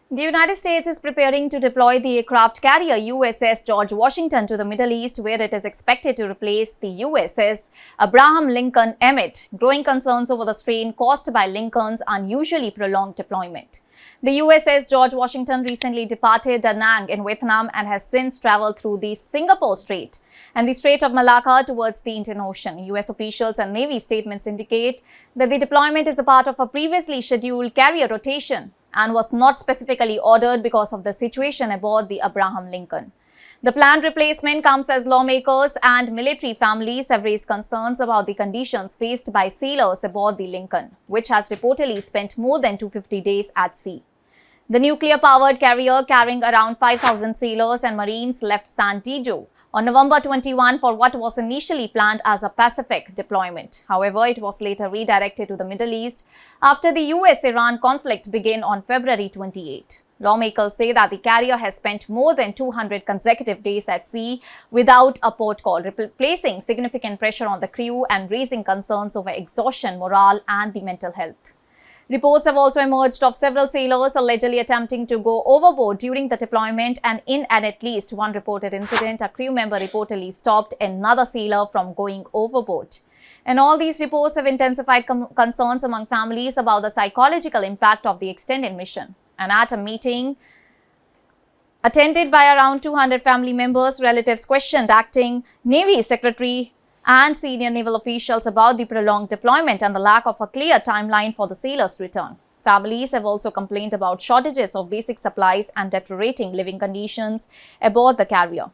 The United States is preparing to deploy the aircraft carrier USS George Washington to the Middle East, where it is expected to replace the USS Abraham Lincoln amid growing concerns over the strain caused by Lincoln's unusually prolonged deployment. The USS George Washington recently departed Da Nang in Vietnam and has since traveled through the Singapore Strait and the Strait of Malacca towards the Indian Ocean. US officials and Navy statements indicate that the deployment is a part of a previously scheduled carrier rotation and was not specifically ordered because of the situation aboard the Abraham Lincoln. The planned replacement comes as lawmakers and military families have raised concerns about the conditions faced by sailors aboard the Lincoln, which has reportedly spent more than 250 days at sea. The nuclear-powered carrier carrying around 5,000 sailors and Marines left San Diego on November 21 for what was initially planned as a Pacific deployment. However, it was later redirected to the Middle East after the US-Iran conflict began on February 28. Lawmakers say that the carrier has spent more than 200 consecutive days at sea without a port call, placing significant pressure on the crew and raising concerns over exhaustion, morale, and the mental health. Reports have also emerged of several sailors allegedly attempting to go overboard during the deployment, and in at least one reported incident, a crew member reportedly stopped another sailor from going overboard. And all these reports have intensified concerns among families about the psychological impact of the extended mission. And at a meeting attended by around 200 family members, relatives questioned acting Navy Secretary and senior naval officials about the prolonged deployment and the lack of a clear timeline for the sailors' return. Families have also complained about shortages of basic supplies and deteriorating living conditions aboard the carrier.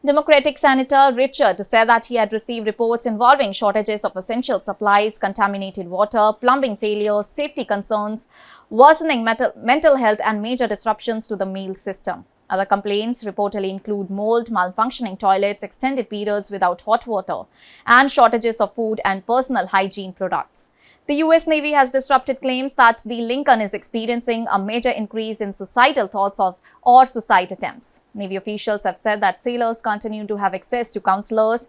Democratic Senator Richard said that he had received reports involving shortages of essential supplies, contaminated water, plumbing failures, safety concerns, worsening mental health, and major disruptions to the meal system. Other complaints reportedly include mold, malfunctioning toilets, extended periods without hot water, and shortages of food and personal hygiene products. The US Navy has disrupted claims that the Lincoln is experiencing a major increase in suicidal thoughts or suicide attempts. Navy officials have said that sailors continue to have access to counselors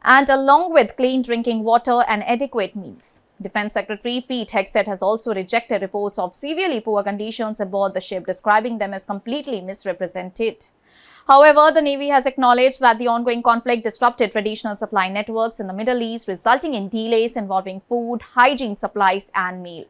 and along with clean drinking water and adequate meals. Defense Secretary Pete Hegseth has also rejected reports of severely poor conditions aboard the ship, describing them as completely misrepresented. However, the Navy has acknowledged that the ongoing conflict disrupted traditional supply networks in the Middle East, resulting in delays involving food, hygiene supplies, and meal.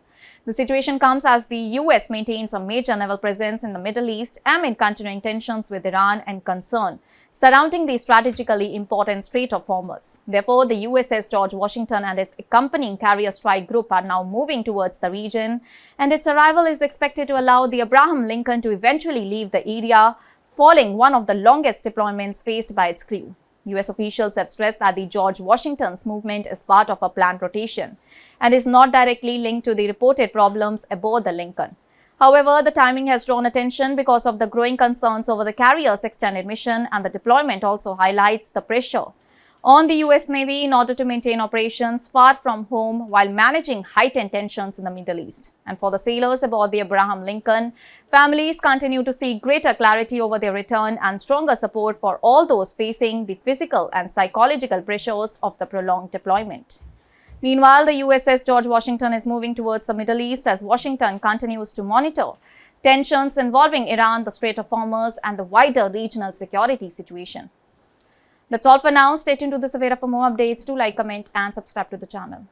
The situation comes as the US maintains a major naval presence in the Middle East amid continuing tensions with Iran and concern surrounding the strategically important Strait of Hormuz. Therefore, the USS George Washington and its accompanying carrier strike group are now moving towards the region, and its arrival is expected to allow the Abraham Lincoln to eventually leave the area, following one of the longest deployments faced by its crew. US officials have stressed that the George Washington's movement is part of a planned rotation and is not directly linked to the reported problems aboard the Lincoln. However, the timing has drawn attention because of the growing concerns over the carrier's extended mission, and the deployment also highlights the pressure on the US Navy in order to maintain operations far from home while managing heightened tensions in the Middle East. And for the sailors aboard the Abraham Lincoln, families continue to seek greater clarity over their return and stronger support for all those facing the physical and psychological pressures of the prolonged deployment. Meanwhile, the USS George Washington is moving towards the Middle East as Washington continues to monitor tensions involving Iran, the Strait of Hormuz, and the wider regional security situation. That's all for now. Stay tuned to the Savera for more updates. Do like, comment, and subscribe to the channel.